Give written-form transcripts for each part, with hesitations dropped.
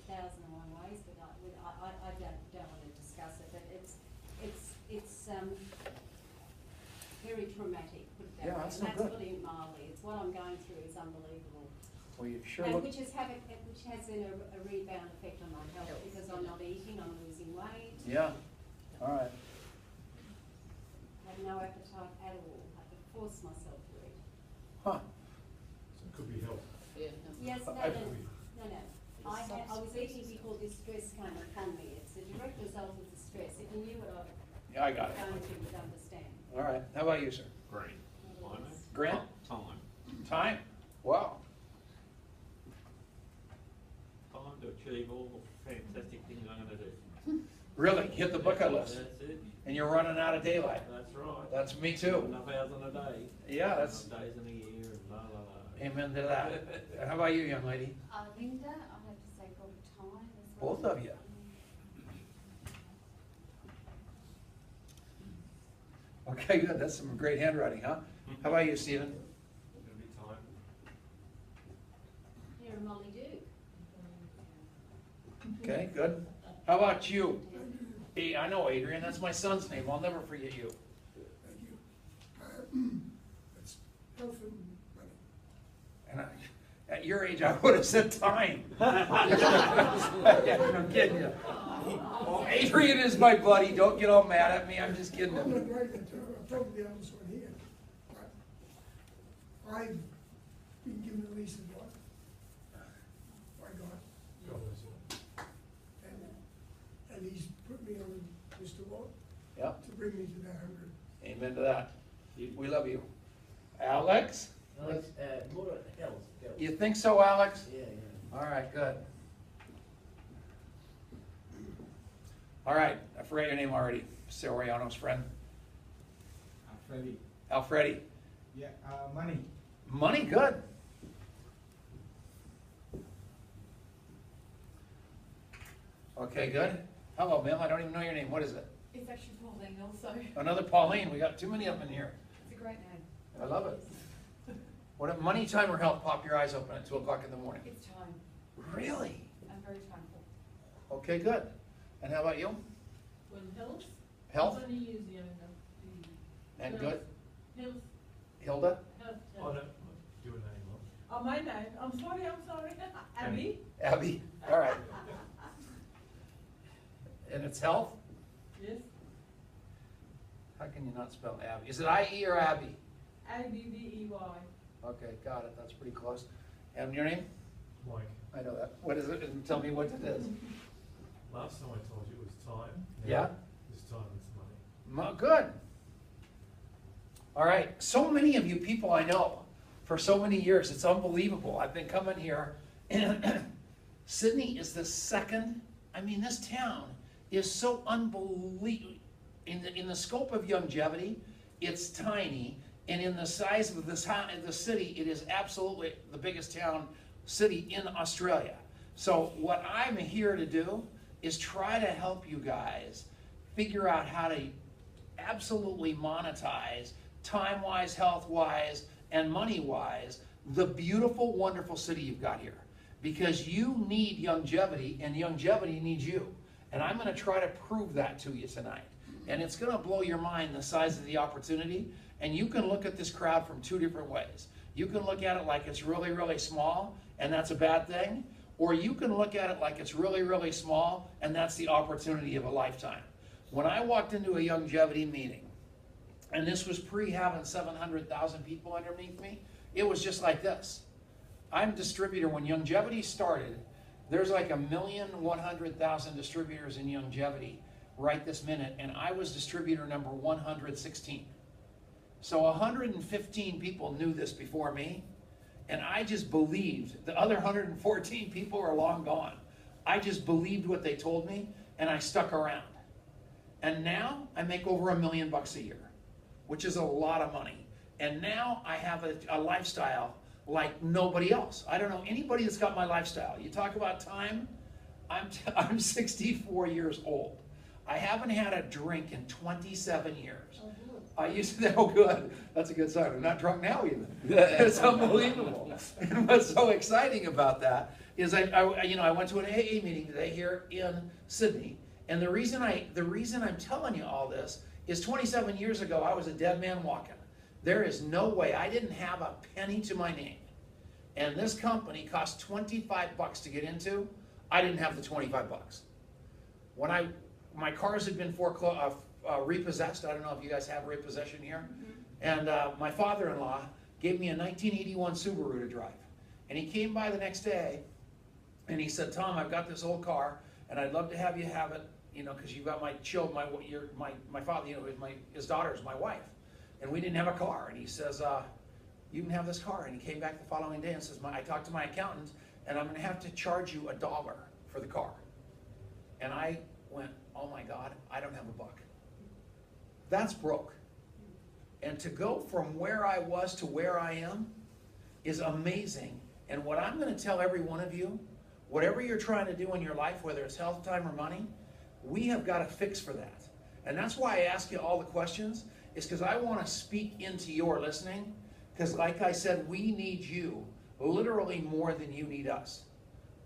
1,001 ways, but I don't want to discuss it. But it's very traumatic. Put it that way. That's and not that's good. putting it mildly. It's what I'm going through is unbelievable. Well, you sure And look. which has been a rebound effect on my health because I'm not eating, I'm losing weight. Yeah. All right. I have no appetite at all. I have to force myself to eat. Huh. So it could be health. Yes, no. I was eating before this stress came upon me. It's a direct result of the stress. If you knew what Yeah, I got it. I'm going to, you would understand. All right. How about you, sir? Great. Grant? Time. Time? Wow. Time to achieve all the fantastic things I'm going to do. Really? Hit the bucket list. That's it. And you're running out of daylight. That's right. That's me too. Enough hours in a day. Yeah, that's. Enough days in a year and la la la. Amen to that. How about you, young lady? Linda, I have to say probably time as well. Both of you. Okay, good. That's some great handwriting, huh? How about you, Stephen? It's gonna be time. You're a Molly Duke. Okay, good. How about you? Hey, I know Adrian. That's my son's name. I'll never forget you. Thank you. It's health and money. And at your age, I would have said time. Yeah, I'm kidding you. Oh, Adrian is my buddy. Don't get all mad at me. I'm just kidding. I'm not right, I've told the others one here, but I've been given a lease of what? By God, God bless you. and he's put me on Mr. Wallach Yep. to bring me to that 100. Amen to that. We love you. Alex? Alex, more health. You think so, Alex? Yeah, yeah. All right, good. All right, I forgot your name already. Soriano's friend. Freddie. Alfredi. Yeah, money. Money, good. Okay, good. Hello, ma'am. I don't even know your name. What is it? It's actually Pauline also. Another Pauline. We got too many of them in here. It's a great name. I love it. What money, time, or health? Pop your eyes open at 2 o'clock in the morning. It's time. Really? I'm very thankful. Okay, good. And how about you? Well, health. Health? Only use the And health. good? Health. Hilda? Health. Oh, no, do a name, Mum. Oh, my name. I'm sorry. Abby. Abby? All right. And it's health? Yes. How can you not spell Abby? Is it I-E or Abby? Abbey. Okay, got it. That's pretty close. And your name? Mike, I know that. What is it? And tell me what it is. last time I told you it was time. Now, Yeah? This time it's money. Good. All right. So many of you people I know for so many years. It's unbelievable. I've been coming here. And Sydney is the second. I mean, this town is so unbelievable. In the scope of Youngevity, it's tiny. And in the size of the city, it is absolutely the biggest city in Australia. So what I'm here to do is try to help you guys figure out how to absolutely monetize, time-wise, health-wise, and money-wise, the beautiful, wonderful city you've got here. Because you need Youngevity, and Youngevity needs you. And I'm going to try to prove that to you tonight. And it's going to blow your mind, the size of the opportunity. And you can look at this crowd from two different ways. You can look at it like it's really, really small, and that's a bad thing. Or you can look at it like it's really, really small, and that's the opportunity of a lifetime. When I walked into a Youngevity meeting, and this was pre-having 700,000 people underneath me, it was just like this. I'm distributor. When Youngevity started, there's like 1,100,000 distributors in Youngevity right this minute, and I was distributor number 116. So 115 people knew this before me, and I just believed. The other 114 people are long gone. I just believed what they told me, and I stuck around. And now I make over $1 million a year, which is a lot of money. And now I have a lifestyle like nobody else. I don't know anybody that's got my lifestyle. You talk about time, I'm 64 years old. I haven't had a drink in 27 years. I used to, oh good, that's a good sign. I'm not drunk now even. It's unbelievable. And what's so exciting about that is I went to an AA meeting today here in Sydney, and the reason I'm telling you all this is 27 years ago I was a dead man walking. There is no way, I didn't have a penny to my name, and this company cost $25 to get into. I didn't have the $25. When my cars had been repossessed. I don't know if you guys have repossession here. And my father-in-law gave me a 1981 Subaru to drive. And he came by the next day and he said, Tom, I've got this old car and I'd love to have you have it, you know, because you've got my father, you know, his daughter is my wife. And we didn't have a car. And he says, you can have this car. And he came back the following day and says, I talked to my accountant and I'm going to have to charge you $1 for the car. And I went, oh my God, I don't have a buck. That's broke. And to go from where I was to where I am is amazing. And what I'm going to tell every one of you, whatever you're trying to do in your life, whether it's health, time, or money, we have got a fix for that. And that's why I ask you all the questions, is because I want to speak into your listening. Because like I said, we need you literally more than you need us.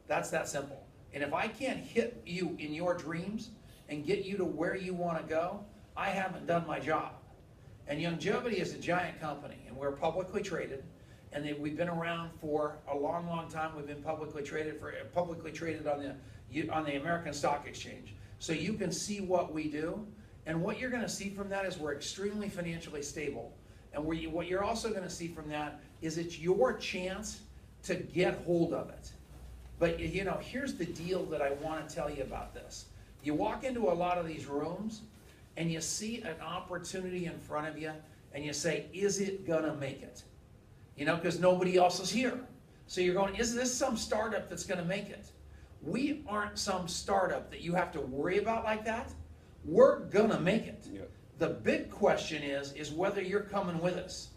That's that simple. And if I can't hit you in your dreams and get you to where you want to go, I haven't done my job. And Youngevity is a giant company, and we're publicly traded, and we've been around for a long, long time. We've been publicly traded on the American Stock Exchange. So you can see what we do, and what you're going to see from that is we're extremely financially stable. And what you're also going to see from that is it's your chance to get hold of it. But you know, here's the deal that I want to tell you about this. You walk into a lot of these rooms, and you see an opportunity in front of you, and you say, is it gonna make it? You know, because nobody else is here. So you're going, is this some startup that's gonna make it? We aren't some startup that you have to worry about like that. We're gonna make it. Yep. The big question is whether you're coming with us.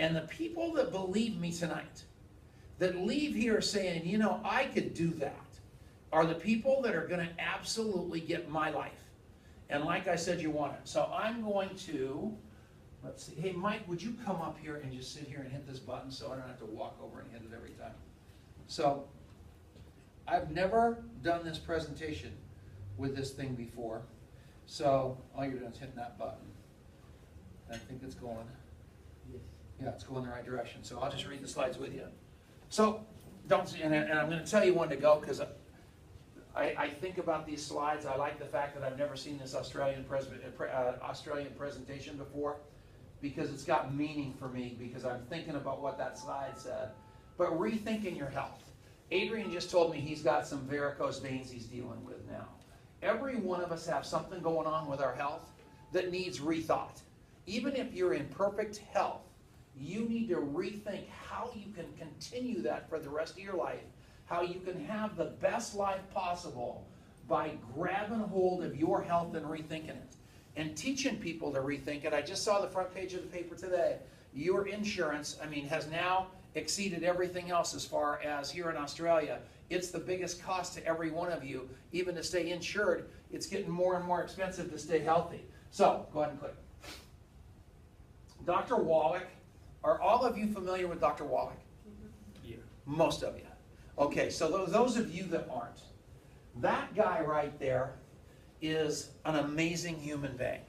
And the people that believe me tonight, that leave here saying, you know, I could do that, are the people that are gonna absolutely get my life. And like I said, you want it. So I'm going to, let's see. Hey, Mike, would you come up here and just sit here and hit this button so I don't have to walk over and hit it every time? So I've never done this presentation with this thing before. So all you're doing is hitting that button. I think it's going. Yes. Yeah, it's going the right direction. So I'll just read the slides with you. So don't see, and I'm going to tell you when to go because I think about these slides. I like the fact that I've never seen this Australian presentation before because it's got meaning for me because I'm thinking about what that slide said. But rethinking your health. Adrian just told me he's got some varicose veins he's dealing with now. Every one of us have something going on with our health that needs rethought. Even if you're in perfect health, you need to rethink how you can continue that for the rest of your life, how you can have the best life possible by grabbing hold of your health and rethinking it and teaching people to rethink it. I just saw the front page of the paper today. Your insurance, has now exceeded everything else as far as here in Australia. It's the biggest cost to every one of you. Even to stay insured, it's getting more and more expensive to stay healthy. So, go ahead and click. Dr. Wallach, are all of you familiar with Dr. Wallach? Yeah. Most of you. Okay, so those of you that aren't, that guy right there is an amazing human being.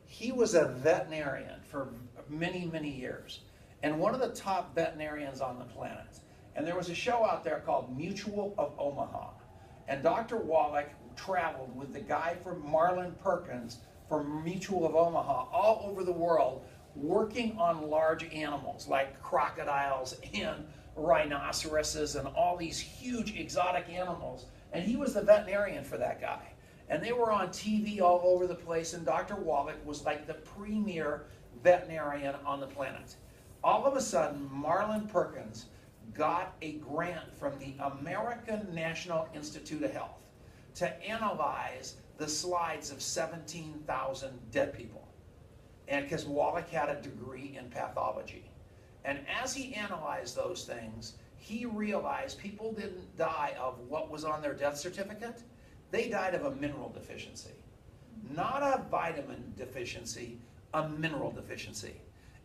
He was a veterinarian for many, many years, and one of the top veterinarians on the planet. And there was a show out there called Mutual of Omaha, and Dr. Wallach traveled with the guy from Marlin Perkins from Mutual of Omaha all over the world, working on large animals like crocodiles and rhinoceroses and all these huge exotic animals. And he was the veterinarian for that guy. And they were on TV all over the place, and Dr. Wallach was like the premier veterinarian on the planet. All of a sudden, Marlin Perkins got a grant from the American National Institute of Health to analyze the slides of 17,000 dead people. And because Wallach had a degree in pathology. And as he analyzed those things, he realized people didn't die of what was on their death certificate. They died of a mineral deficiency. Not a vitamin deficiency, a mineral deficiency.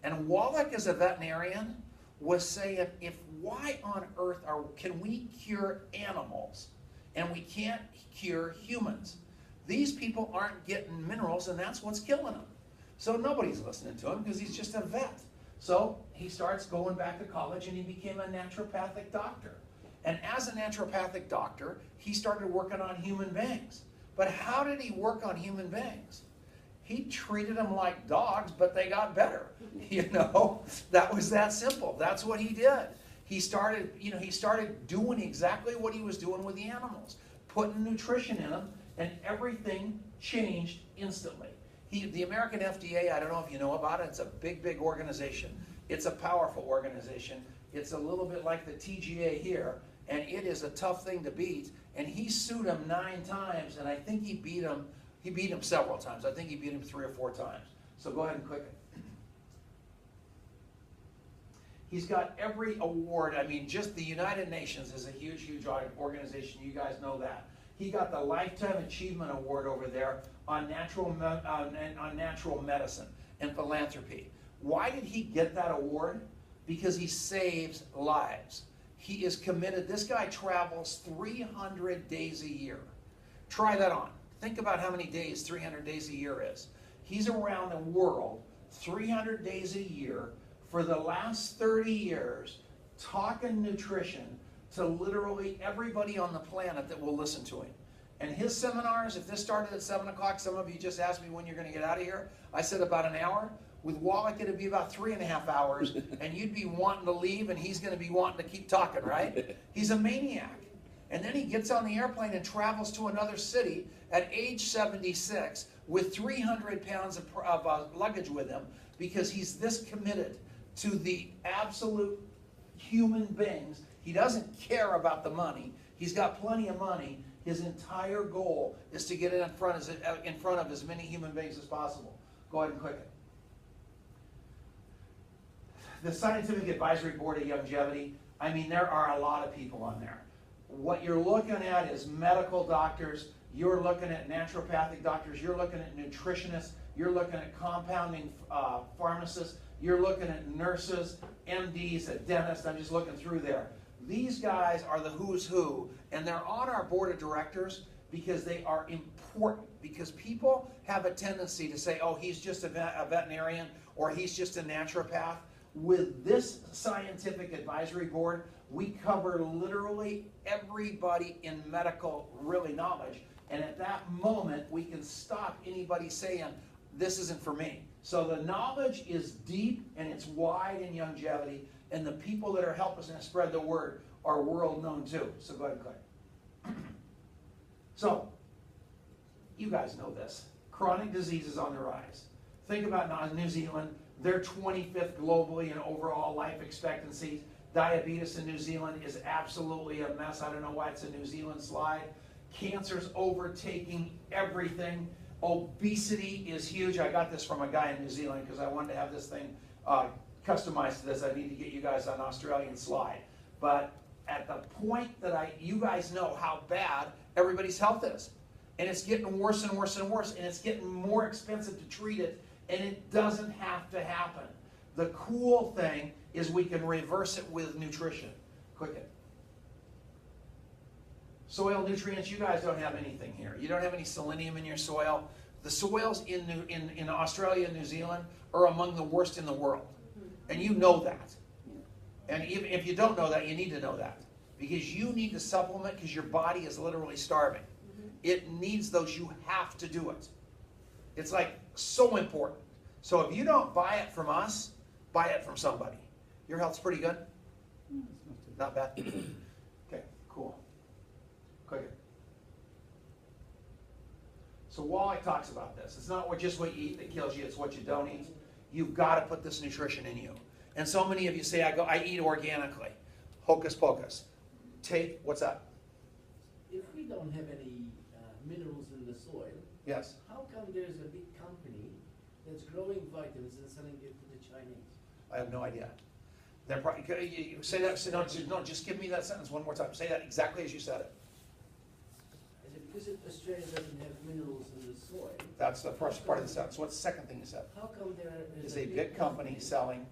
And Wallach, as a veterinarian, was saying, why on earth can we cure animals and we can't cure humans? These people aren't getting minerals, and that's what's killing them. So nobody's listening to him because he's just a vet. So he starts going back to college, and he became a naturopathic doctor. And as a naturopathic doctor, he started working on human beings. But how did he work on human beings? He treated them like dogs, but they got better. You know, that was that simple. That's what he did. He started doing exactly what he was doing with the animals, putting nutrition in them, and everything changed instantly. The American FDA, I don't know if you know about it, it's a big, big organization. It's a powerful organization. It's a little bit like the TGA here, and it is a tough thing to beat. And he sued him 9 times, and I think he beat him several times. I think he beat him 3 or 4 times. So go ahead and click it. He's got every award. I mean, just the United Nations is a huge, huge organization. You guys know that. He got the Lifetime Achievement Award over there on natural medicine and philanthropy. Why did he get that award? Because he saves lives. He is committed. This guy travels 300 days a year. Try that on. Think about how many days 300 days a year is. He's around the world 300 days a year for the last 30 years talking nutrition to literally everybody on the planet that will listen to him. And his seminars, if this started at 7 o'clock, some of you just asked me when you're going to get out of here. I said about an hour. With Wallach, it'd be about 3.5 hours, and you'd be wanting to leave, and he's going to be wanting to keep talking, right? He's a maniac. And then he gets on the airplane and travels to another city at age 76 with 300 pounds of luggage with him because he's this committed to the absolute human beings. He doesn't care about the money. He's got plenty of money. His entire goal is to get in front of as many human beings as possible. Go ahead and click it. The Scientific Advisory Board of Youngevity, I mean, there are a lot of people on there. What you're looking at is medical doctors, you're looking at naturopathic doctors, you're looking at nutritionists, you're looking at compounding pharmacists, you're looking at nurses, MDs, a dentist. I'm just looking through there. These guys are the who's who, and they're on our board of directors because they are important, because people have a tendency to say, oh, he's just a veterinarian, or he's just a naturopath. With this scientific advisory board, we cover literally everybody in medical really knowledge, and at that moment we can stop anybody saying this isn't for me. So the knowledge is deep and it's wide in Youngevity, and the people that are helping us spread the word are world known too. So go ahead and click. So you guys know this. Chronic disease is on the rise. Think about New Zealand. They're 25th globally in overall life expectancy. Diabetes in New Zealand is absolutely a mess. I don't know why it's a New Zealand slide. Cancer's overtaking everything. Obesity is huge. I got this from a guy in New Zealand because I wanted to have this thing customized to this. I need to get you guys an Australian slide. But at the point that you guys know how bad everybody's health is. And it's getting worse and worse and worse. And it's getting more expensive to treat it. And it doesn't have to happen. The cool thing is we can reverse it with nutrition. Click it. Soil nutrients, you guys don't have anything here. You don't have any selenium in your soil. The soils in Australia and New Zealand are among the worst in the world. And you know that. And even if you don't know that, you need to know that. Because you need to supplement because your body is literally starving. It needs those. You have to do it. It's like so important. So if you don't buy it from us, buy it from somebody. Your health's pretty good? Not bad? Okay, cool. Click it. So Wallach talks about this. It's not just what you eat that kills you, it's what you don't eat. You've got to put this nutrition in you. And so many of you say, I eat organically. Hocus pocus. What's that? If we don't have any minerals in the soil, Yes. how come there's a big company that's growing vitamins and selling it to the Chinese? I have no idea. They're probably, say that, no, just give me that sentence one more time. Say that exactly as you said it. Is it because Australia doesn't have minerals in the soil? That's the first part of the sentence. What's the second thing you said? How come there is Is a big company selling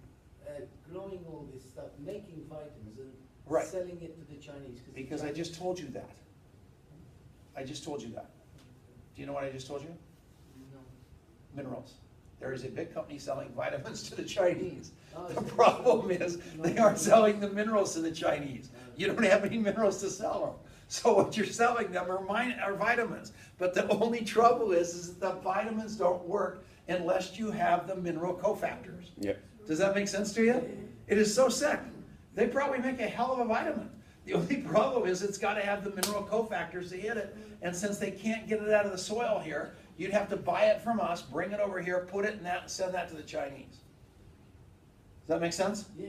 growing all this stuff, making vitamins and Right. selling it to the Chinese. Because I just told you that. I just told you that. Do you know what I just told you? No. Minerals. There is a big company selling vitamins to the Chinese. Oh, The is it- problem is they aren't selling the minerals to the Chinese. You don't have any minerals to sell them. So what you're selling them are vitamins. But the only trouble is that the vitamins don't work unless you have the mineral cofactors. Yep. Does that make sense to you? It is so sick. They probably make a hell of a vitamin. The only problem is it's got to have the mineral cofactors to hit it. And since they can't get it out of the soil here, you'd have to buy it from us, bring it over here, put it in that, and send that to the Chinese. Does that make sense? Yeah.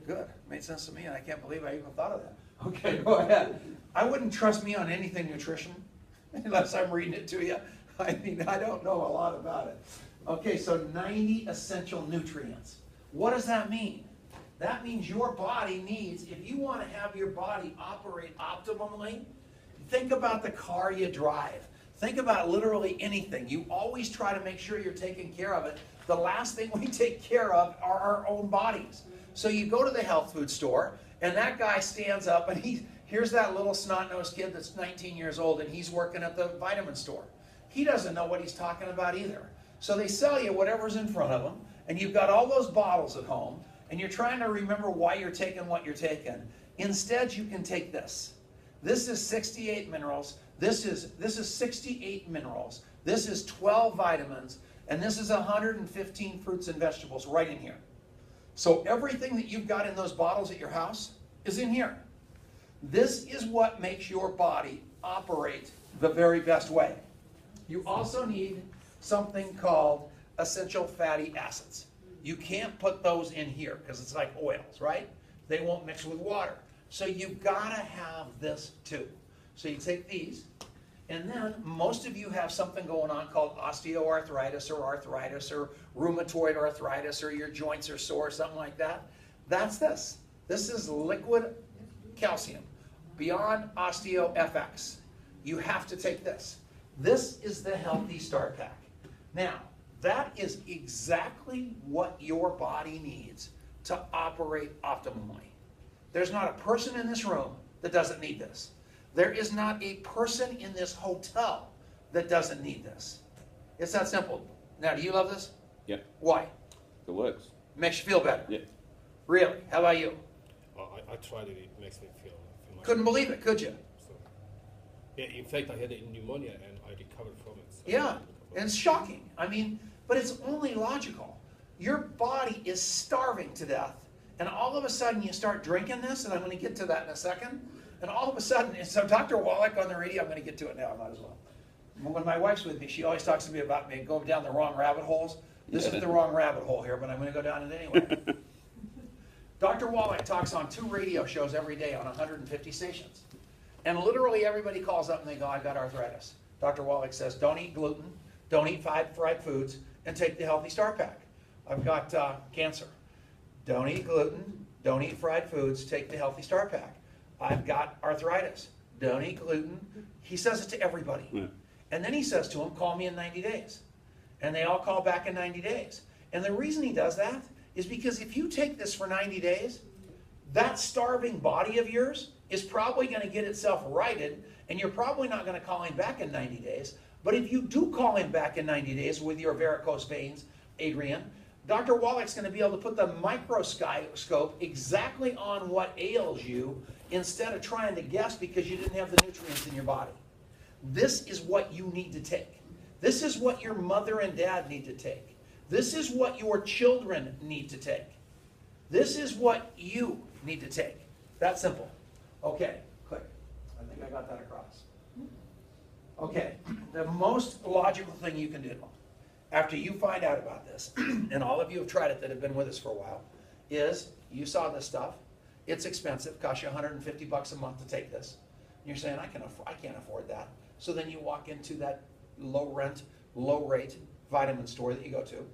Good. Made sense to me, and I can't believe I even thought of that. Okay, go ahead. I wouldn't trust me on anything nutrition unless I'm reading it to you. I mean, I don't know a lot about it. Okay, so 90 essential nutrients. What does that mean? That means your body needs, if you want to have your body operate optimally, think about the car you drive. Think about literally anything. You always try to make sure you're taking care of it. The last thing we take care of are our own bodies. So you go to the health food store, and that guy stands up, and here's that little snot-nosed kid that's 19 years old, and he's working at the vitamin store. He doesn't know what he's talking about either. So they sell you whatever's in front of them, and you've got all those bottles at home, and you're trying to remember why you're taking what you're taking. Instead, you can take this. This is 68 minerals. This is 68 minerals. This is 12 vitamins, and this is 115 fruits and vegetables right in here. So everything that you've got in those bottles at your house is in here. This is what makes your body operate the very best way. You also need something called essential fatty acids. You can't put those in here because it's like oils, right? They won't mix with water. So you've got to have this too. So you take these, and then most of you have something going on called osteoarthritis or rheumatoid arthritis, or your joints are sore, something like that. That's this. This is liquid calcium, Beyond Osteo FX. You have to take this. This is the Healthy Start Pack. Now, that is exactly what your body needs to operate optimally. There's not a person in this room that doesn't need this. There is not a person in this hotel that doesn't need this. It's that simple. Now, do you love this? Yeah. Why? It works. Makes you feel better. Yeah. Really? How about you? I tried it. It makes me feel much Couldn't believe it, could you? So, yeah, in fact, I had pneumonia and I recovered from it. So Yeah, and it's shocking. I mean, but it's only logical. Your body is starving to death, and all of a sudden you start drinking this, and I'm going to get to that in a second, and all of a sudden, and so Dr. Wallach on the radio, I'm going to get to it now, I might as well. When my wife's with me, she always talks to me about me going down the wrong rabbit holes. This is the wrong rabbit hole here, but I'm going to go down it anyway. Dr. Wallach talks on 2 radio shows every day on 150 stations. And literally everybody calls up and they go, I've got arthritis. Dr. Wallach says, don't eat gluten, don't eat fried foods, and take the Healthy Start Pack. I've got cancer. Don't eat gluten, don't eat fried foods, take the Healthy Start Pack. I've got arthritis. Don't eat gluten. He says it to everybody. Yeah. And then he says to them, call me in 90 days. And they all call back in 90 days. And the reason he does that is because if you take this for 90 days, that starving body of yours is probably going to get itself righted, and you're probably not going to call him back in 90 days. But if you do call him back in 90 days with your varicose veins, Adrian, Dr. Wallach's going to be able to put the microscope exactly on what ails you instead of trying to guess because you didn't have the nutrients in your body. This is what you need to take. This is what your mother and dad need to take. This is what your children need to take. This is what you need to take. That simple. Okay, click. I think I got that across. Okay, the most logical thing you can do after you find out about this, and all of you have tried it that have been with us for a while, is you saw this stuff. It's expensive, costs you $150 a month to take this. And you're saying, I can't afford that. So then you walk into that low rent, low rate vitamin store that you go to,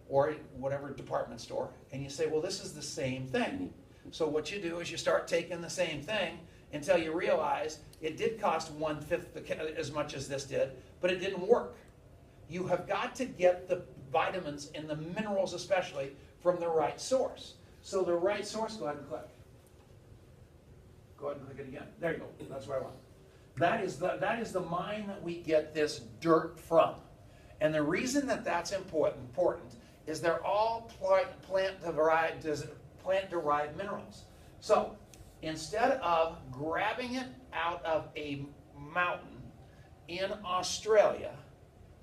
or whatever department store, and you say, well, this is the same thing. So what you do is you start taking the same thing until you realize it did cost 1/5 as much as this did, but it didn't work. You have got to get the vitamins and the minerals especially from the right source. So the right source, go ahead and click. Go ahead and click it again. There you go. That's what I want. That is the mine that we get this dirt from. And the reason that that's important is they're all plant-derived minerals. So instead of grabbing it out of a mountain in Australia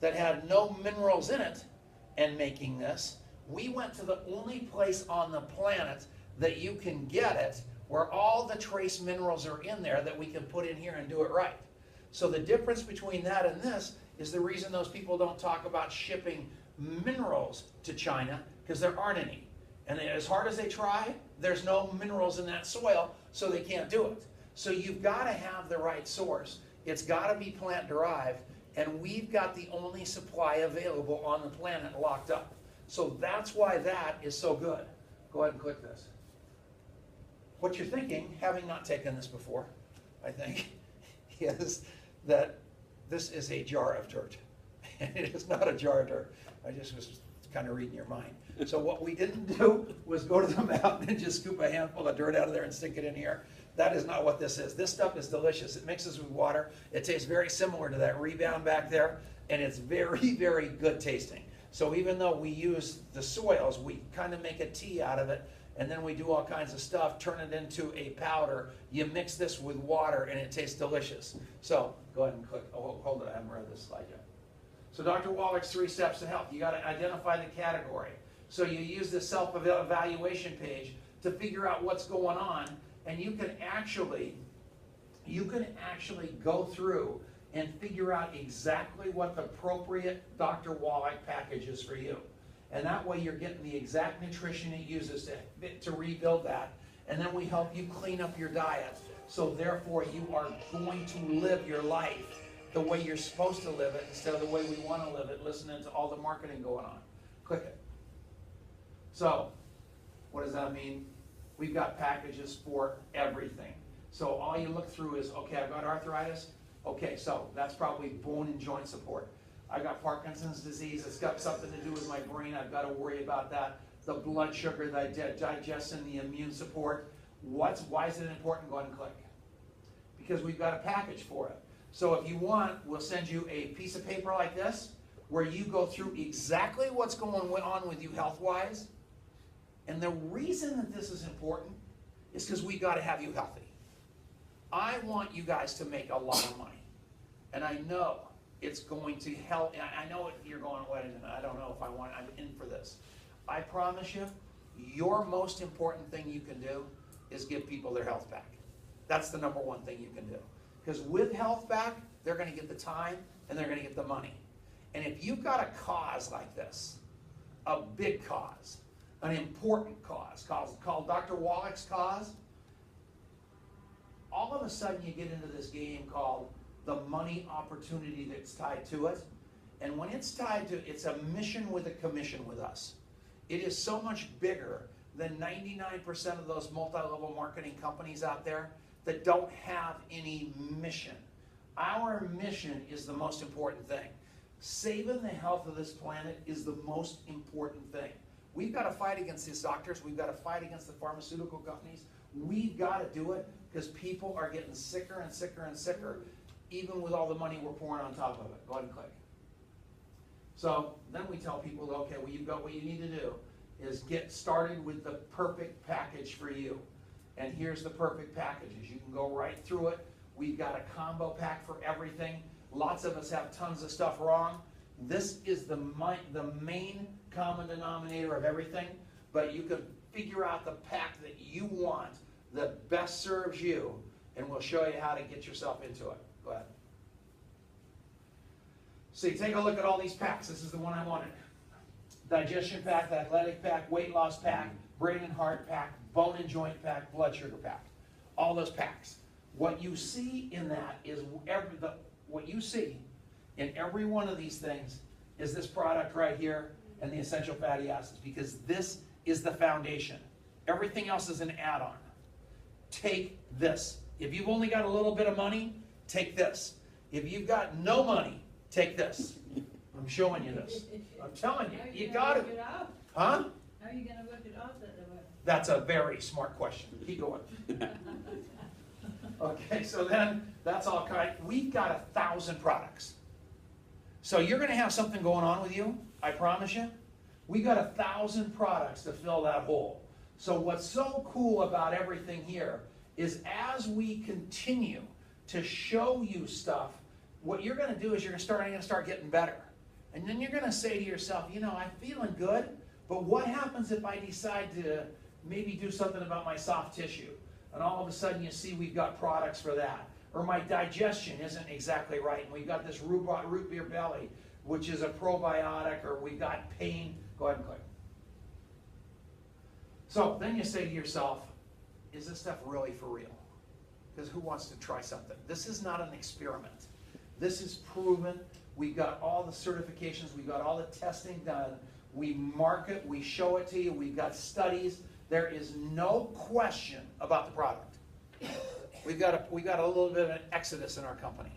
that had no minerals in it and making this, we went to the only place on the planet that you can get it where all the trace minerals are in there that we can put in here and do it right. So the difference between that and this is the reason those people don't talk about shipping minerals to China, because there aren't any. And as hard as they try, there's no minerals in that soil, so they can't do it. So you've got to have the right source. It's got to be plant-derived, and we've got the only supply available on the planet locked up. So that's why that is so good. Go ahead and click this. What you're thinking, having not taken this before, I think, is that this is a jar of dirt. And it is not a jar of dirt. I just was kind of reading your mind. So what we didn't do was go to the mountain and just scoop a handful of dirt out of there and stick it in here. That is not what this is. This stuff is delicious. It mixes with water. It tastes very similar to that Rebound back there, and it's very, very good tasting. So even though we use the soils, we kind of make a tea out of it, and then we do all kinds of stuff, turn it into a powder. You mix this with water, and it tastes delicious. So go ahead and click. Oh, hold it. I haven't read this slide yet. So Dr. Wallach's 3 steps to health. You got to identify the category. So you use this self-evaluation page to figure out what's going on, and you can actually go through and figure out exactly what the appropriate Dr. Wallach package is for you. And that way you're getting the exact nutrition it uses to rebuild that. And then we help you clean up your diet. So therefore you are going to live your life the way you're supposed to live it instead of the way we want to live it, listening to all the marketing going on. Click it. So what does that mean? We've got packages for everything. So all you look through is, okay, I've got arthritis. Okay, so that's probably bone and joint support. I've got Parkinson's disease. It's got something to do with my brain. I've got to worry about that. The blood sugar, the digestion, the immune support. Why is it important? Go ahead and click. Because we've got a package for it. So if you want, we'll send you a piece of paper like this where you go through exactly what's going on with you health-wise. And the reason that this is important is because we've got to have you healthy. I want you guys to make a lot of money. And I know it's going to help. I know you're going, well, I don't know if I'm in for this. I promise you, your most important thing you can do is give people their health back. That's the number one thing you can do. Because with health back, they're going to get the time and they're going to get the money. And if you've got a cause like this, a big cause, an important cause called Dr. Wallach's cause, all of a sudden you get into this game called the money opportunity that's tied to it. And when it's tied to, it's a mission with a commission with us. It is so much bigger than 99% of those multi-level marketing companies out there that don't have any mission. Our mission is the most important thing. Saving the health of this planet is the most important thing. We've got to fight against these doctors. We've got to fight against the pharmaceutical companies. We've got to do it because people are getting sicker and sicker and sicker, even with all the money we're pouring on top of it. Go ahead and click. So then we tell people, okay, well, you've got what you need to do is get started with the perfect package for you. And here's the perfect packages. You can go right through it. We've got a combo pack for everything. Lots of us have tons of stuff wrong. This is the main common denominator of everything, but you can figure out the pack that you want that best serves you, and we'll show you how to get yourself into it. Go ahead. So you take a look at all these packs. This is the one I wanted. Digestion pack, athletic pack, weight loss pack, brain and heart pack, bone and joint pack, blood sugar pack. All those packs. What you see in that is what you see in every one of these things is this product right here and the essential fatty acids, because this is the foundation. Everything else is an add-on. Take this. If you've only got a little bit of money, take this. If you've got no money, take this. I'm showing you this. I'm telling you, you got to. How Huh? are you going to work it out that way? That's a very smart question. Keep going. Okay, so then that's all kind. We've got 1,000 products. So you're going to have something going on with you, I promise you. We got 1,000 products to fill that hole. So what's so cool about everything here is as we continue to show you stuff, what you're going to do is you're going to start getting better. And then you're going to say to yourself, you know, I'm feeling good, but what happens if I decide to maybe do something about my soft tissue? And all of a sudden you see we've got products for that. Or my digestion isn't exactly right, and we've got this root beer belly, which is a probiotic, or we've got pain. Go ahead and click. So then you say to yourself, is this stuff really for real? Because who wants to try something? This is not an experiment. This is proven. We've got all the certifications. We've got all the testing done. We mark it. We show it to you. We've got studies. There is no question about the product. We've got a little bit of an exodus in our company.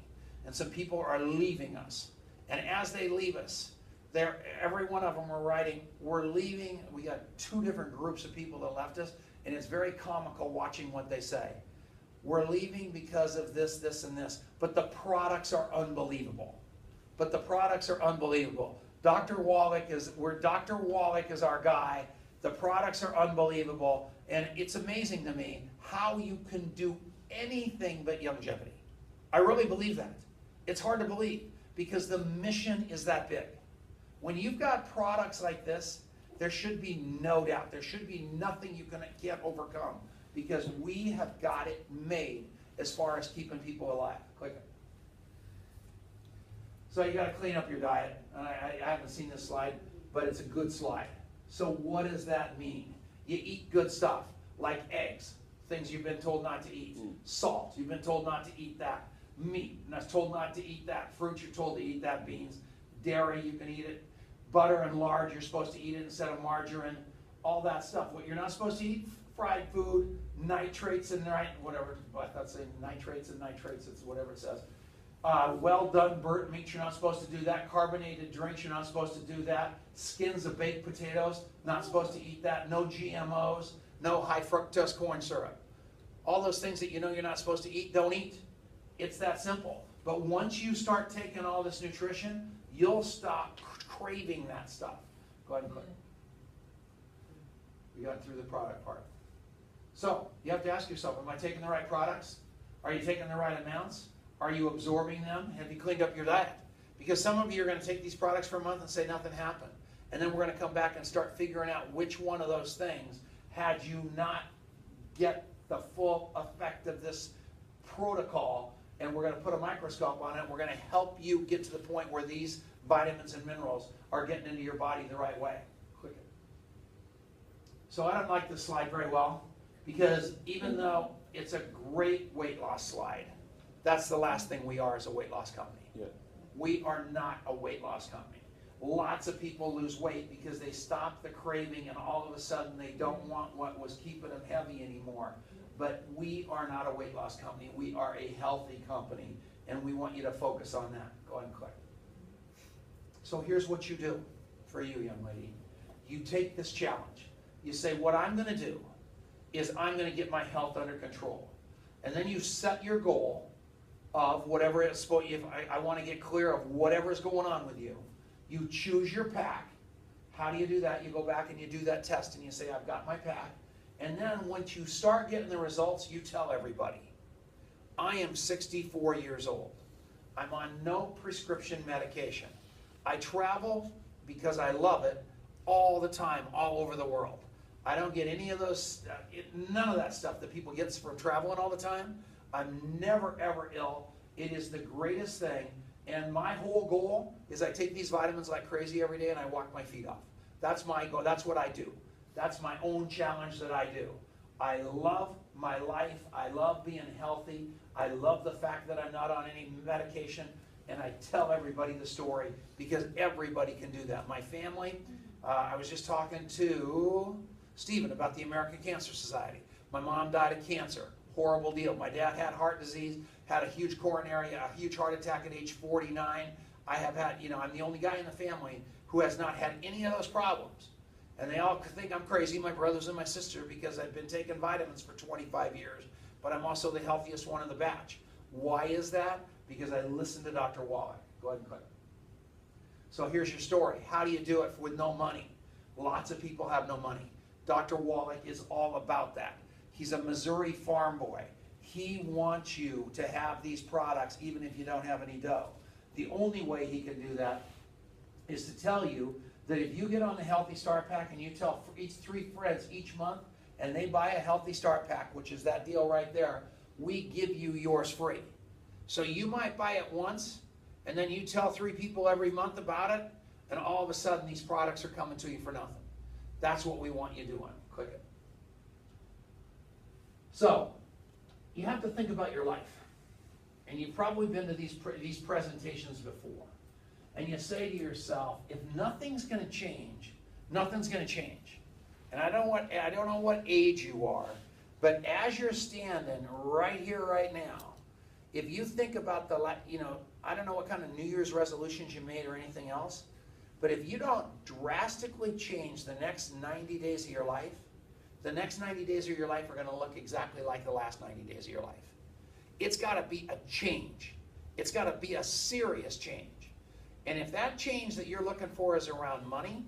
And some people are leaving us. And as they leave us, every one of them are writing, we're leaving. We got 2 different groups of people that left us. And it's very comical watching what they say. We're leaving because of this, this, and this. But the products are unbelievable. But the products are unbelievable. Dr. Wallach is our guy. The products are unbelievable. And it's amazing to me how you can do anything but Youngevity. I really believe that. It's hard to believe because the mission is that big. When you've got products like this, there should be no doubt. There should be nothing you can't overcome because we have got it made as far as keeping people alive. Click it. So you got to clean up your diet. I haven't seen this slide, but it's a good slide. So what does that mean? You eat good stuff like eggs, things you've been told not to eat. Salt, you've been told not to eat that. Meat, you're told not to eat that. Fruit, you're told to eat that. Beans. Dairy, you can eat it. Butter and lard, you're supposed to eat it instead of margarine. All that stuff. What you're not supposed to eat, fried food, nitrates and whatever. I thought saying nitrates and nitrates, it's whatever it says. Well done burnt meat, you're not supposed to do that. Carbonated drinks, you're not supposed to do that. Skins of baked potatoes, not supposed to eat that. No GMOs, no high fructose corn syrup. All those things that you know you're not supposed to eat, don't eat. It's that simple. But once you start taking all this nutrition, you'll stop craving that stuff. Go ahead and click. We got through the product part. So you have to ask yourself, am I taking the right products? Are you taking the right amounts? Are you absorbing them? Have you cleaned up your diet? Because some of you are going to take these products for a month and say nothing happened. And then we're going to come back and start figuring out which one of those things had you not get the full effect of this protocol. And we're going to put a microscope on it. And we're going to help you get to the point where these vitamins and minerals are getting into your body the right way. Click it. So I don't like this slide very well because even though it's a great weight loss slide, that's the last thing we are as a weight loss company. Yeah. We are not a weight loss company. Lots of people lose weight because they stop the craving and all of a sudden they don't want what was keeping them heavy anymore. But we are not a weight loss company. We are a healthy company and we want you to focus on that. Go ahead and click. So here's what you do for you, young lady. You take this challenge. You say, what I'm going to do is I'm going to get my health under control. And then you set your goal of whatever it's supposed to be. I want to get clear of whatever's going on with you. You choose your pack. How do you do that? You go back and you do that test and you say, I've got my pack. And then once you start getting the results, you tell everybody. I am 64 years old. I'm on no prescription medication. I travel because I love it all the time, all over the world. I don't get any of those, none of that stuff that people get from traveling all the time. I'm never, ever ill. It is the greatest thing. And my whole goal is I take these vitamins like crazy every day and I walk my feet off. That's my goal. That's what I do. That's my own challenge that I do. I love my life. I love being healthy. I love the fact that I'm not on any medication. And I tell everybody the story because everybody can do that. My family, I was just talking to Stephen about the American Cancer Society. My mom died of cancer. Horrible deal. My dad had heart disease, had a huge coronary, a huge heart attack at age 49. I have had, I'm the only guy in the family who has not had any of those problems. And they all think I'm crazy, my brothers and my sister, because I've been taking vitamins for 25 years, but I'm also the healthiest one in the batch. Why is that? Because I listened to Dr. Wallach. Go ahead and click. So here's your story. How do you do it with no money? Lots of people have no money. Dr. Wallach is all about that. He's a Missouri farm boy. He wants you to have these products even if you don't have any dough. The only way he can do that is to tell you that if you get on the Healthy Start Pack and you tell each 3 friends each month and they buy a Healthy Start Pack, which is that deal right there, we give you yours free. So you might buy it once and then you tell 3 people every month about it, and all of a sudden these products are coming to you for nothing. That's what we want you doing. Click it. So you have to think about your life. And you've probably been to these presentations before. And you say to yourself, if nothing's going to change, nothing's going to change. And I don't know what age you are, but as you're standing right here, right now, if you think about I don't know what kind of New Year's resolutions you made or anything else, but if you don't drastically change the next 90 days of your life, the next 90 days of your life are going to look exactly like the last 90 days of your life. It's got to be a change. It's got to be a serious change. And if that change that you're looking for is around money,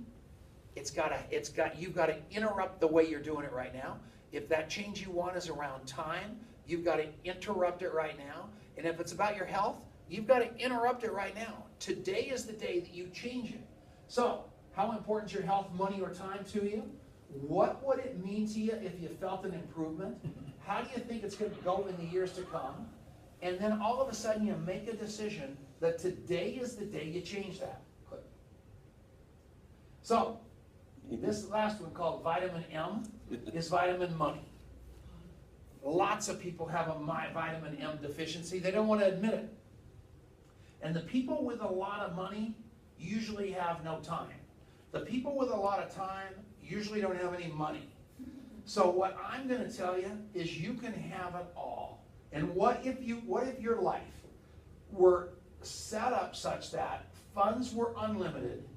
you've got to interrupt the way you're doing it right now. If that change you want is around time, you've got to interrupt it right now. And if it's about your health, you've got to interrupt it right now. Today is the day that you change it. So, how important is your health, money, or time to you? What would it mean to you if you felt an improvement? How do you think it's going to go in the years to come? And then all of a sudden you make a decision that today is the day you change that. Click. So, this last one called vitamin M is vitamin money. Lots of people have a vitamin M deficiency. They don't want to admit it. And the people with a lot of money usually have no time. The people with a lot of time usually don't have any money. So what I'm going to tell you is you can have it all. And what if your life were set up such that funds were unlimited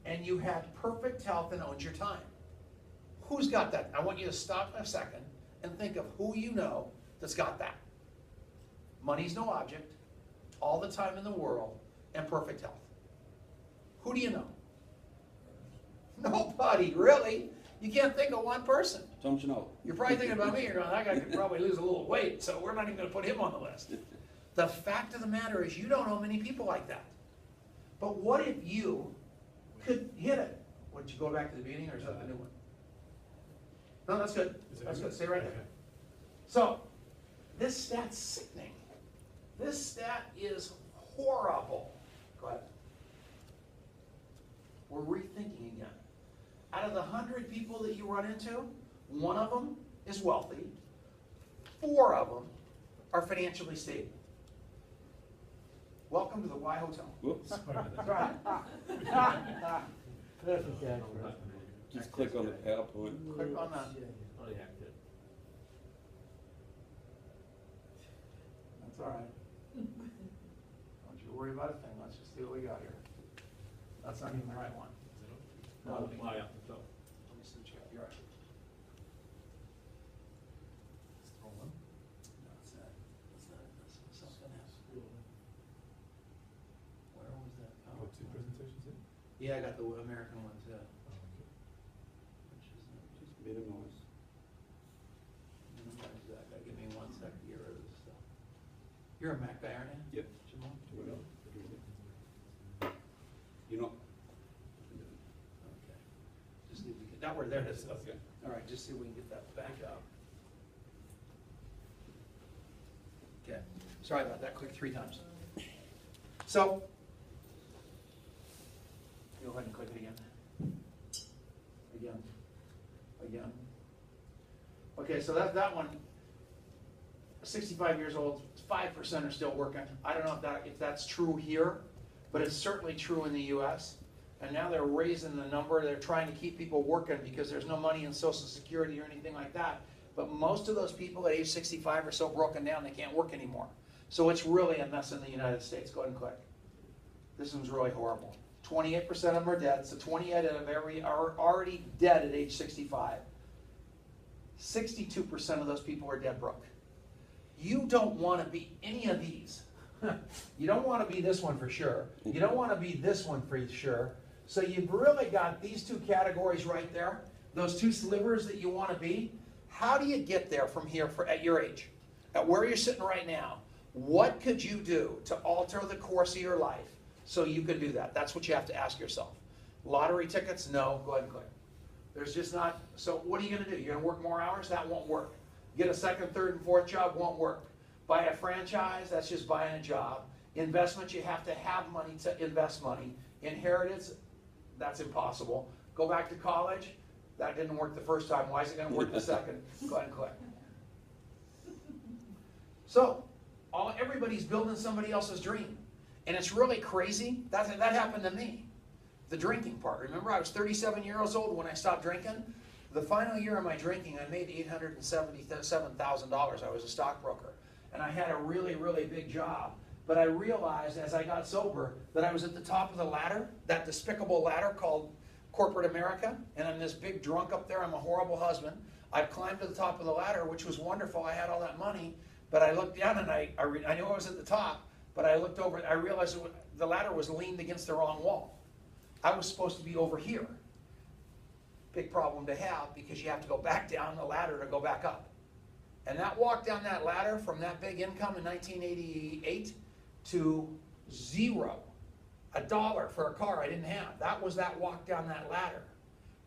and you had perfect health and owned your time? Who's got that? I want you to stop a second and think of who you know that's got that. Money's no object, all the time in the world, and perfect health. Who do you know? Nobody, really. You can't think of one person. Tom Chenault. You're probably thinking about me. You're going, that guy could probably lose a little weight, so we're not even going to put him on the list. The fact of the matter is you don't know many people like that. But what if you could hit it? Would you go back to the beginning, or is that the new one? No, that's good. That's good. Stay right there. So, this stat's sickening. This stat is horrible. Go ahead. We're rethinking again. Out of the 100 people that you run into, 1 of them is wealthy, 4 of them are financially stable. Welcome to the Y Hotel. Whoops. Right. Just click on the PowerPoint. Click on that. Oh, yeah, good. That's all right. Don't you worry about a thing. Let's just see what we got here. That's not even the right one. No, let me switch it up. You're right. It's the wrong one. No, it's not. It's not. It's something else. Where was that? Oh, Got 2 presentations in? yeah, I got the American one too. Oh, okay. Which is Just minimize. minimize that. Give me 1 second to get rid of this stuff. You're a Mac guy, aren't you? Yep. Jamal? You're not. Okay. Just see if we can, now we're there. It is. Okay. All right, just see if we can get that back up. Okay, sorry about that, click 3 times. So, go ahead and click it again. Again. Okay, so that one, 65 years old, 5% are still working. I don't know if that's true here, but it's certainly true in the US. And now they're raising the number. They're trying to keep people working because there's no money in Social Security or anything like that. But most of those people at age 65 are so broken down they can't work anymore. So it's really a mess in the United States. Go ahead and click. This one's really horrible. 28% of them are dead, so 28 of every are already dead at age 65. 62% of those people are dead broke. You don't want to be any of these. You don't want to be this one for sure. You don't want to be this one for sure. So you've really got these two categories right there, those two slivers that you want to be. How do you get there from here at your age? At where you're sitting right now, what could you do to alter the course of your life so you could do that? That's what you have to ask yourself. Lottery tickets? No. Go ahead and click. There's just not. So what are you going to do? You're going to work more hours? That won't work. Get a second, third, and fourth job? Won't work. Buy a franchise? That's just buying a job. Investment, you have to have money to invest money. Inheritance? That's impossible. Go back to college? That didn't work the first time. Why is it going to work the second? Go ahead and click. So, everybody's building somebody else's dream. And it's really crazy. That happened to me. The drinking part. Remember, I was 37 years old when I stopped drinking. The final year of my drinking, I made $877,000. I was a stockbroker. And I had a really, really big job. But I realized as I got sober that I was at the top of the ladder, that despicable ladder called corporate America. And I'm this big drunk up there. I'm a horrible husband. I've climbed to the top of the ladder, which was wonderful. I had all that money. But I looked down and I knew I was at the top. But I looked over, I realized the ladder was leaned against the wrong wall. I was supposed to be over here. Big problem to have because you have to go back down the ladder to go back up. And that walk down that ladder from that big income in 1988 to $0, $1 for a car I didn't have. That was that walk down that ladder.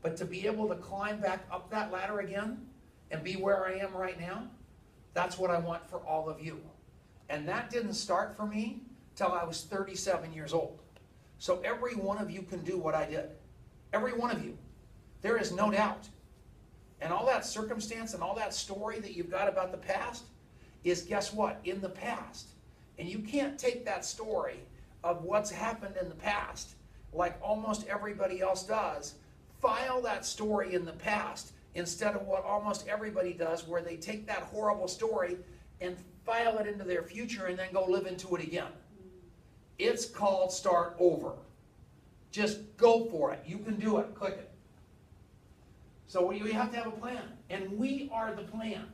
But to be able to climb back up that ladder again and be where I am right now, that's what I want for all of you. And that didn't start for me till I was 37 years old. So every one of you can do what I did. Every one of you. There is no doubt. And all that circumstance and all that story that you've got about the past is, guess what? In the past. And you can't take that story of what's happened in the past like almost everybody else does. File that story in the past instead of what almost everybody does, where they take that horrible story and file it into their future and then go live into it again. It's called start over. Just go for it. You can do it. Click it. So you have to have a plan. And we are the plan.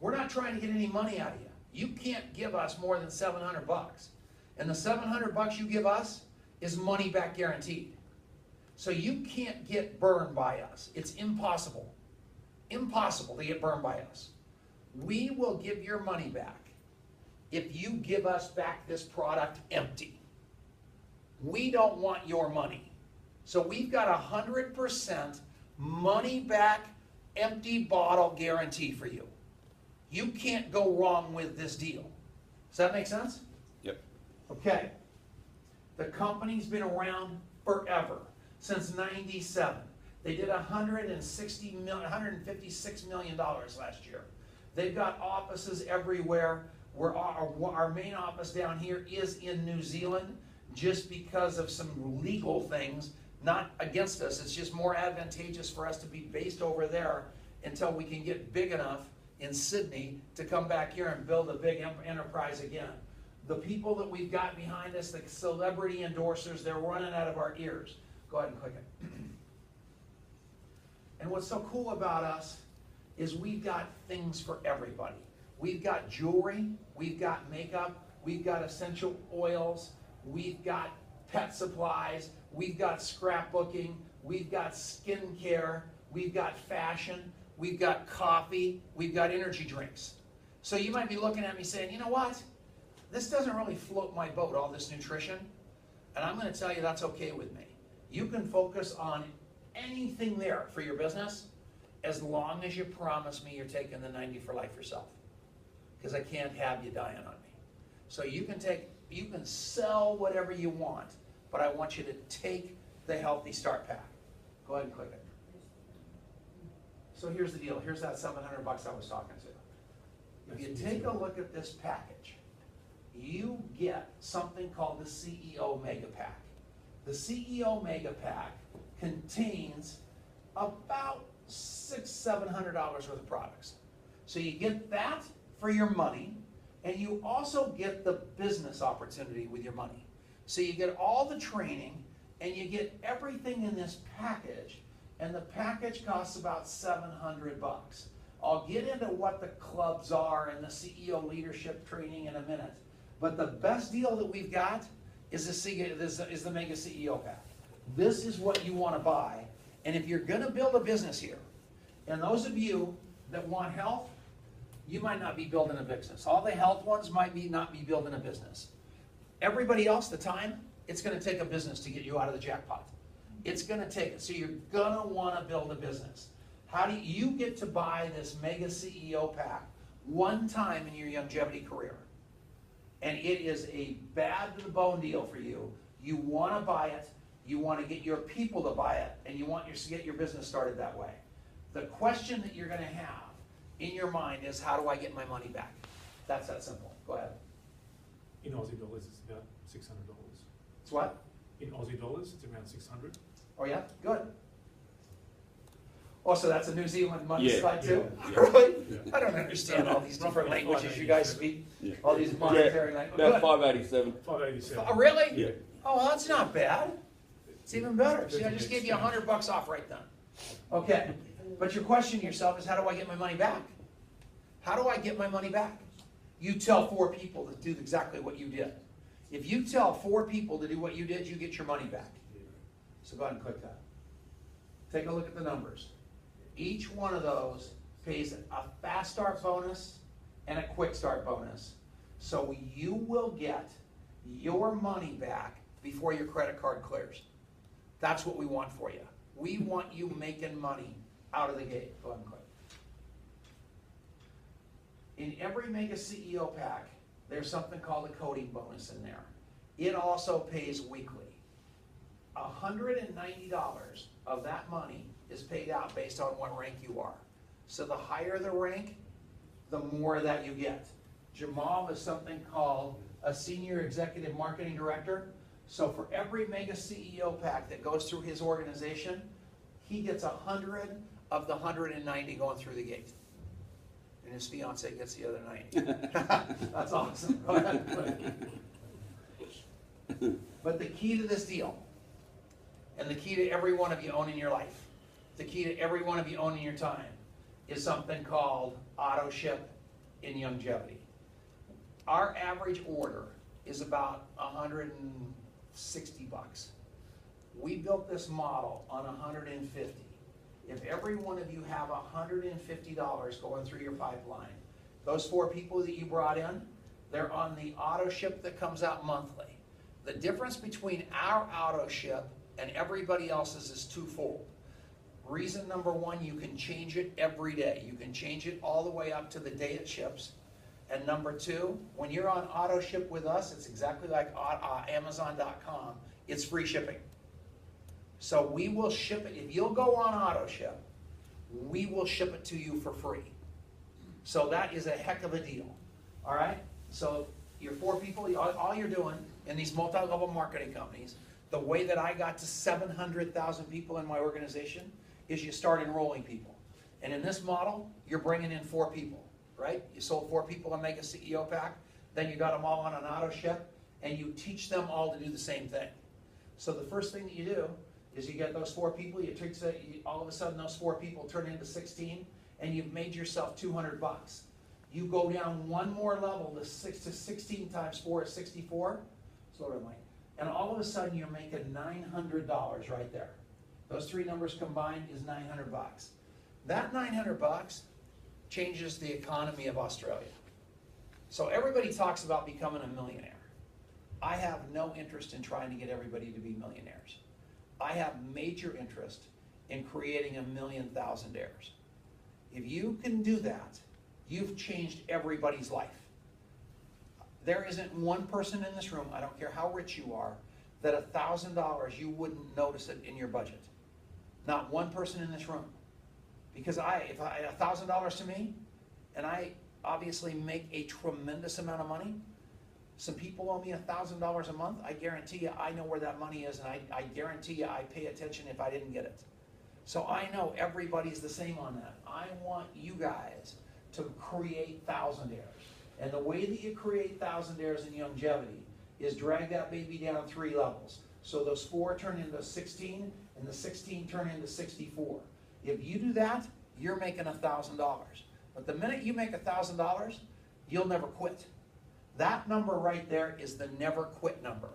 We're not trying to get any money out of you. You can't give us more than $700. And the $700 you give us is money back guaranteed. So you can't get burned by us. It's impossible. Impossible to get burned by us. We will give your money back if you give us back this product empty. We don't want your money. So we've got 100% money back, empty bottle guarantee for you. You can't go wrong with this deal. Does that make sense? Yep. Okay. The company's been around forever, since '97. They did $156 million last year. They've got offices everywhere. Our main office down here is in New Zealand, just because of some legal things, not against us. It's just more advantageous for us to be based over there until we can get big enough in Sydney to come back here and build a big enterprise again. The people that we've got behind us, the celebrity endorsers, they're running out of our ears. Go ahead and click it. And what's so cool about us is we've got things for everybody. We've got jewelry, we've got makeup, we've got essential oils, we've got pet supplies, we've got scrapbooking, we've got skincare, we've got fashion, we've got coffee, we've got energy drinks. So you might be looking at me saying, you know what? This doesn't really float my boat, all this nutrition. And I'm going to tell you that's okay with me. You can focus on anything there for your business as long as you promise me you're taking the 90 for life yourself. Because I can't have you dying on me. So you can sell whatever you want, but I want you to take the Healthy Start Pack. Go ahead and click it. So here's the deal. Here's that $700 I was talking to. If you take a look at this package, you get something called the CEO Mega Pack. The CEO Mega Pack contains about $600-700 worth of products. So you get that for your money, and you also get the business opportunity with your money. So you get all the training, and you get everything in this package, and the package costs about $700. I'll get into what the clubs are and the CEO leadership training in a minute, but the best deal that we've got is the Mega CEO Pack. This is what you want to buy, and if you're going to build a business here, and those of you that want health, you might not be building a business. All the health ones might not be building a business. Everybody else, the time, it's going to take a business to get you out of the jackpot. It's going to take it. So you're going to want to build a business. How do you get to buy this Mega CEO Pack one time in your Youngevity career? And it is a bad to the bone deal for you. You want to buy it. You want to get your people to buy it, and you want to get your business started that way. The question that you're going to have in your mind is, how do I get my money back? That's that simple. Go ahead. In Aussie dollars, it's about $600. It's what? In Aussie dollars, it's around 600. Oh yeah? Good. Oh, so that's a New Zealand money Yeah. slide too? Yeah. Really? Yeah. I don't understand all these different languages you guys speak. Yeah. All these monetary languages. About 587. 587. Oh, really? Yeah. Oh, well, that's not bad. It's even better. See, I just gave you $100 off right then. Okay, but your question to yourself is, how do I get my money back? How do I get my money back? You tell 4 people to do exactly what you did. If you tell 4 people to do what you did, you get your money back. So go ahead and click that. Take a look at the numbers. Each one of those pays a fast start bonus and a quick start bonus. So you will get your money back before your credit card clears. That's what we want for you. We want you making money out of the gate. Go ahead and click. In every Mega CEO Pack, there's something called a coding bonus in there. It also pays weekly. $190 of that money is paid out based on what rank you are. So the higher the rank, the more that you get. Jamal is something called a Senior Executive Marketing Director. So for every Mega CEO Pack that goes through his organization, he gets 100 of the 190 going through the gate. And his fiance gets the other 90. That's awesome. But the key to this deal, and the key to every one of you owning your life, the key to every one of you owning your time, is something called auto ship in Youngevity. Our average order is about $160. We built this model on $150. If every one of you have $150 going through your pipeline, those 4 people that you brought in, they're on the auto ship that comes out monthly. The difference between our auto ship and everybody else's is twofold. Reason number 1, you can change it every day. You can change it all the way up to the day it ships. And number 2, when you're on auto ship with us, it's exactly like Amazon.com. It's free shipping. So we will ship it. If you'll go on auto ship, we will ship it to you for free. So that is a heck of a deal. All right? So your 4 people, all you're doing in these multi-level marketing companies, the way that I got to 700,000 people in my organization is you start enrolling people. And in this model, you're bringing in 4 people, right? You sold 4 people and make a CEO Pack, then you got them all on an auto ship, and you teach them all to do the same thing. So the first thing that you do is you get those 4 people, all of a sudden those 4 people turn into 16, and you've made yourself $200. You go down one more level to 16 times 4 is 64. Slow down, Mike. And all of a sudden you're making $900 right there. Those 3 numbers combined is $900. That $900 changes the economy of Australia. So everybody talks about becoming a millionaire. I have no interest in trying to get everybody to be millionaires. I have major interest in creating 1,000,000 thousandaires. If you can do that, you've changed everybody's life. There isn't one person in this room, I don't care how rich you are, that $1,000 you wouldn't notice it in your budget. Not one person in this room. Because if $1,000 to me, and I obviously make a tremendous amount of money, some people owe me $1,000 a month, I guarantee you I know where that money is, and I guarantee you I pay attention if I didn't get it. So I know everybody's the same on that. I want you guys to create thousandaires. And the way that you create thousandaires in Youngevity is drag that baby down 3 levels. So those 4 turn into 16, and the 16 turn into 64. If you do that, you're making $1,000. But the minute you make $1,000, you'll never quit. That number right there is the never quit number.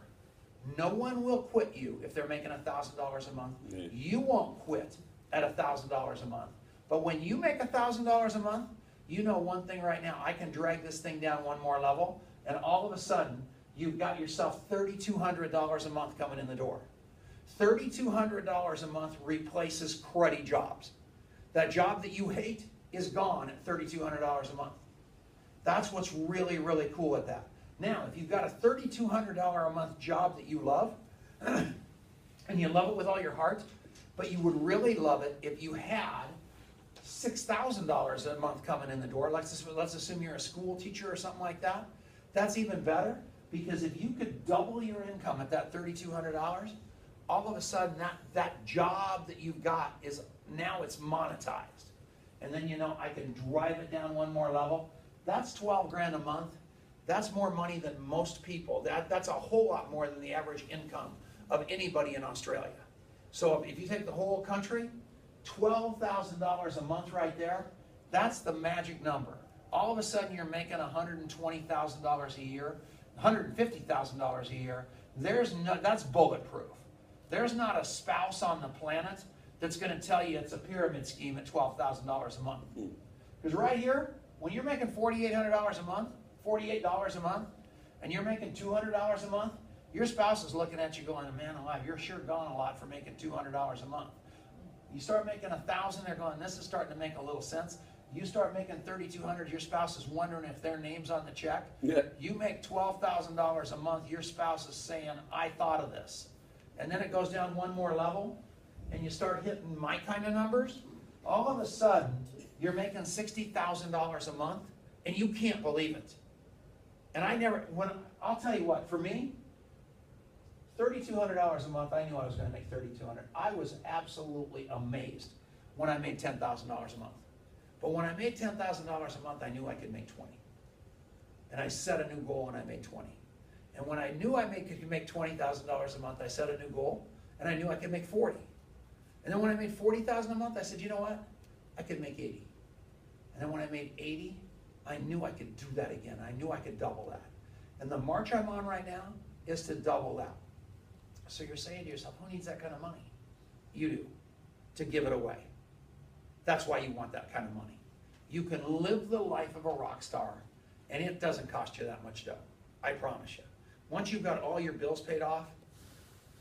No one will quit you if they're making $1,000 a month. Yeah. You won't quit at $1,000 a month. But when you make $1,000 a month, you know one thing right now, I can drag this thing down one more level, and all of a sudden, you've got yourself $3,200 a month coming in the door. $3,200 a month replaces cruddy jobs. That job that you hate is gone at $3,200 a month. That's what's really, really cool at that. Now, if you've got a $3,200 a month job that you love, and you love it with all your heart, but you would really love it if you had $6,000 a month coming in the door. Let's assume you're a school teacher or something like that. That's even better, because if you could double your income at that $3,200, all of a sudden that job that you've got is now it's monetized. And then I can drive it down one more level. That's 12 grand a month. That's more money than most people. That's a whole lot more than the average income of anybody in Australia. So if you take the whole country, $12,000 a month right there, that's the magic number. All of a sudden you're making $120,000 a year, $150,000 a year. That's bulletproof. There's not a spouse on the planet that's going to tell you it's a pyramid scheme at $12,000 a month. Because right here, when you're making $4,800 a month, $48 a month, and you're making $200 a month, your spouse is looking at you going, man alive, you're sure gone a lot for making $200 a month. You start making $1,000, they're going, this is starting to make a little sense. You start making $3,200, your spouse is wondering if their name's on the check. Yeah. You make $12,000 a month, your spouse is saying, I thought of this. And then it goes down one more level, and you start hitting my kind of numbers. All of a sudden, you're making $60,000 a month, and you can't believe it. And I'll tell you what, for me, $3,200 a month, I knew I was going to make $3,200. I was absolutely amazed when I made $10,000 a month. But when I made $10,000 a month, I knew I could make 20. And I set a new goal and I made 20. And when I knew I could make $20,000 a month, I set a new goal and I knew I could make 40. And then when I made $40,000 a month, I said, you know what? I could make 80. And then when I made 80, I knew I could do that again. I knew I could double that. And the march I'm on right now is to double that. So you're saying to yourself, who needs that kind of money? You do, to give it away. That's why you want that kind of money. You can live the life of a rock star, and it doesn't cost you that much dough. I promise you. Once you've got all your bills paid off,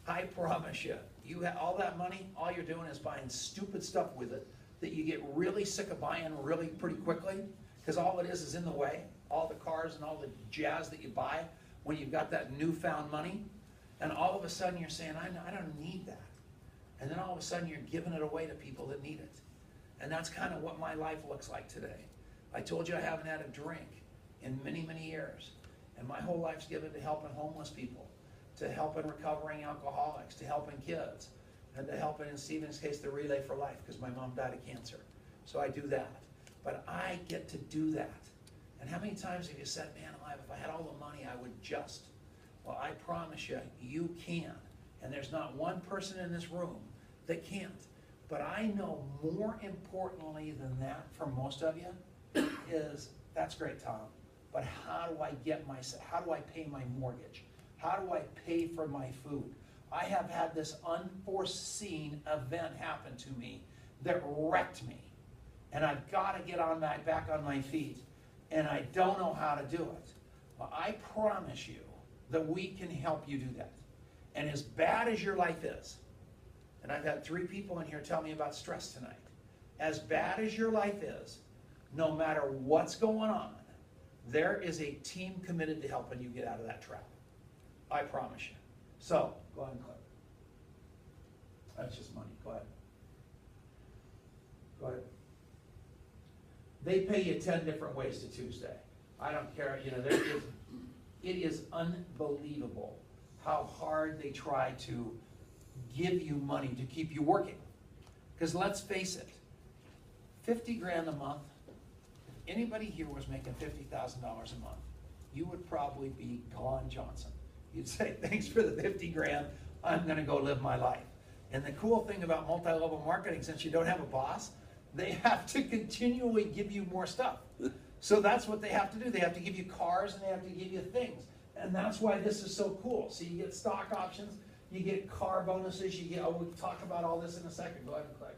I promise you, you have all that money, all you're doing is buying stupid stuff with it that you get really sick of buying really pretty quickly, because all it is in the way. All the cars and all the jazz that you buy when you've got that newfound money, and all of a sudden you're saying, I don't need that. And then all of a sudden you're giving it away to people that need it. And that's kind of what my life looks like today. I told you I haven't had a drink in many, many years. And my whole life's given to helping homeless people, to helping recovering alcoholics, to helping kids, and to helping, in Stephen's case, the Relay for Life, because my mom died of cancer. So I do that. But I get to do that. And how many times have you said, man alive, if I had all the money, I would just. Well, I promise you, you can. And there's not one person in this room that can't. But I know more importantly than that for most of you is, that's great, Tom, but how do I pay my mortgage? How do I pay for my food? I have had this unforeseen event happen to me that wrecked me. And I've got to get back on my feet. And I don't know how to do it. Well, I promise you that we can help you do that. And as bad as your life is, and I've had 3 people in here tell me about stress tonight. As bad as your life is, no matter what's going on, there is a team committed to helping you get out of that trap. I promise you. So, go ahead and click. That's just money. Go ahead. Go ahead. They pay you 10 different ways to Tuesday. I don't care. It is unbelievable how hard they try to give you money to keep you working. Because let's face it, 50 grand a month, if anybody here was making $50,000 a month, you would probably be Glenn Johnson. You'd say, thanks for the 50 grand, I'm gonna go live my life. And the cool thing about multi-level marketing, since you don't have a boss, they have to continually give you more stuff. So that's what they have to do. They have to give you cars and they have to give you things. And that's why this is so cool. So you get stock options, you get car bonuses, you get, oh, we'll talk about all this in a second. Go ahead and click.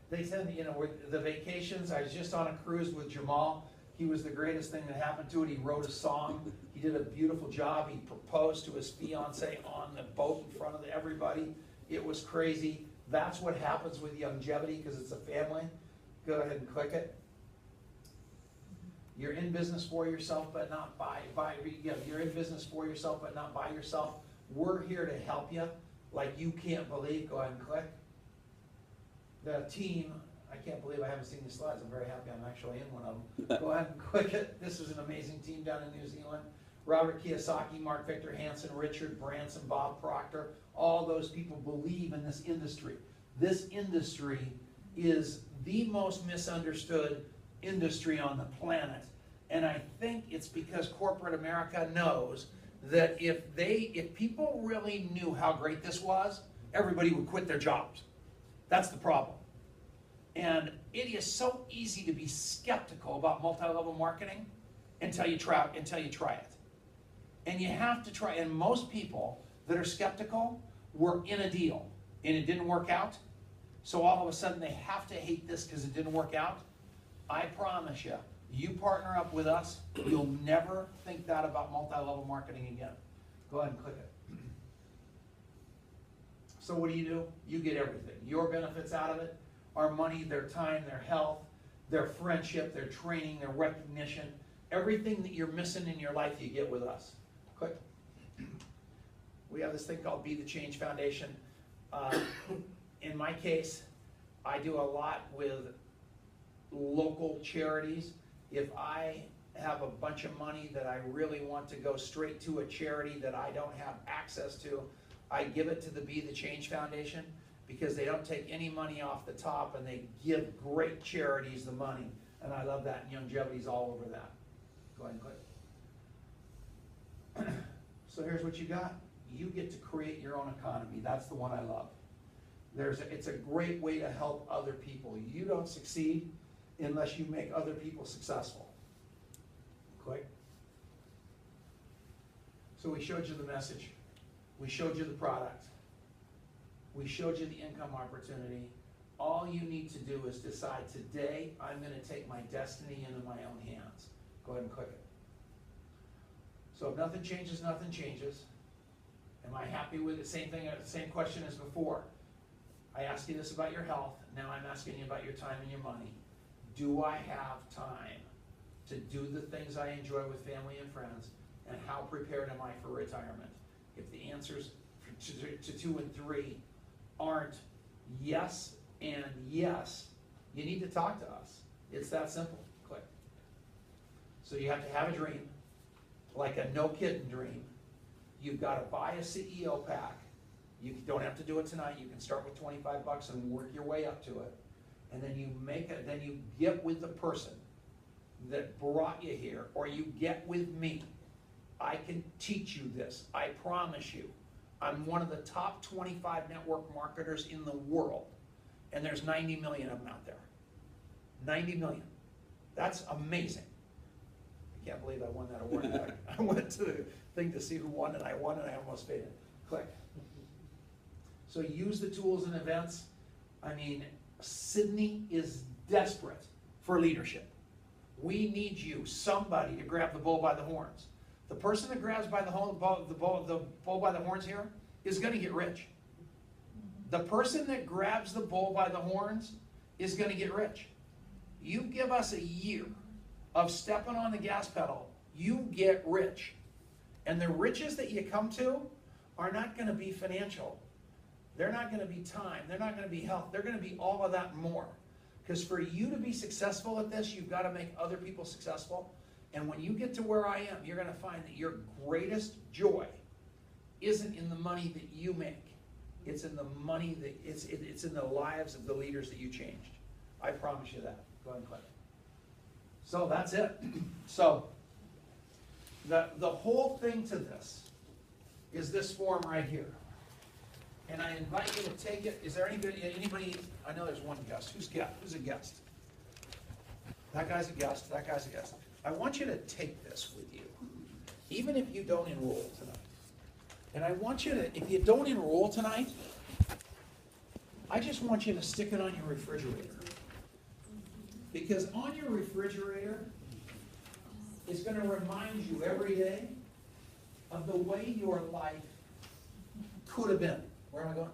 They send, you know, with the vacations. I was just on a cruise with Jamal. He was the greatest thing that happened to it. He wrote a song. He did a beautiful job. He proposed to his fiance on the boat in front of everybody. It was crazy. That's what happens with Youngevity because it's a family. Go ahead and click it. You're in business for yourself, but not you're in business for yourself, but not by yourself. We're here to help you like you can't believe. Go ahead and click. The team, I can't believe I haven't seen these slides. I'm very happy I'm actually in one of them. Go ahead and click it. This is an amazing team down in New Zealand. Robert Kiyosaki, Mark Victor Hansen, Richard Branson, Bob Proctor, all those people believe in this industry. This industry is the most misunderstood industry on the planet. And I think it's because corporate America knows that if people really knew how great this was, everybody would quit their jobs. That's the problem. And it is so easy to be skeptical about multi-level marketing until you try it. And you have to try, and most people that are skeptical were in a deal and it didn't work out. So all of a sudden they have to hate this because it didn't work out. I promise you, you partner up with us, you'll never think that about multi-level marketing again. Go ahead and click it. So what do? You get everything. Your benefits out of it, our money, their time, their health, their friendship, their training, their recognition, everything that you're missing in your life you get with us. Click. We have this thing called Be the Change Foundation. In my case, I do a lot with local charities. If I have a bunch of money that I really want to go straight to a charity that I don't have access to, I give it to the Be the Change Foundation because they don't take any money off the top and they give great charities the money. And I love that, and Youngevity's all over that. Go ahead and click. So here's what you got. You get to create your own economy. That's the one I love. It's a great way to help other people. You don't succeed unless you make other people successful. Click. So we showed you the message. We showed you the product. We showed you the income opportunity. All you need to do is decide today, I'm going to take my destiny into my own hands. Go ahead and click it. So if nothing changes, nothing changes. Am I happy with it? Same thing, same question as before. I asked you this about your health. Now I'm asking you about your time and your money. Do I have time to do the things I enjoy with family and friends? And how prepared am I for retirement? If the answers to 2 and 3 aren't yes and yes, you need to talk to us. It's that simple. Click. So you have to have a dream, like a no-kidding dream. You've got to buy a CEO pack. You don't have to do it tonight. You can start with $25 and work your way up to it. And then you then you get with the person that brought you here, or you get with me. I can teach you this. I promise you. I'm one of the top 25 network marketers in the world. And there's 90 million of them out there. 90 million. That's amazing. I can't believe I won that award. I went to the thing to see who won, and I won, and I almost fainted. Click. So use the tools and events. I mean, Sydney is desperate for leadership. We need you, somebody, to grab the bull by the horns. The person that grabs by the bull by the horns here is going to get rich. The person that grabs the bull by the horns is going to get rich. You give us a year of stepping on the gas pedal, you get rich. And the riches that you come to are not going to be financial. They're not going to be time. They're not going to be health. They're going to be all of that more. Because for you to be successful at this, you've got to make other people successful. And when you get to where I am, you're going to find that your greatest joy isn't in the money that you make. It's in the money that it's in the lives of the leaders that you changed. I promise you that. Go ahead and click. So that's it. So the whole thing to this is this form right here. And I invite you to take it. Is there anybody, I know there's one guest. Who's a guest? That guy's a guest, that guy's a guest. I want you to take this with you, even if you don't enroll tonight. And I want you to, if you don't enroll tonight, I just want you to stick it on your refrigerator. Because on your refrigerator is going to remind you every day of the way your life could have been. Where am I going?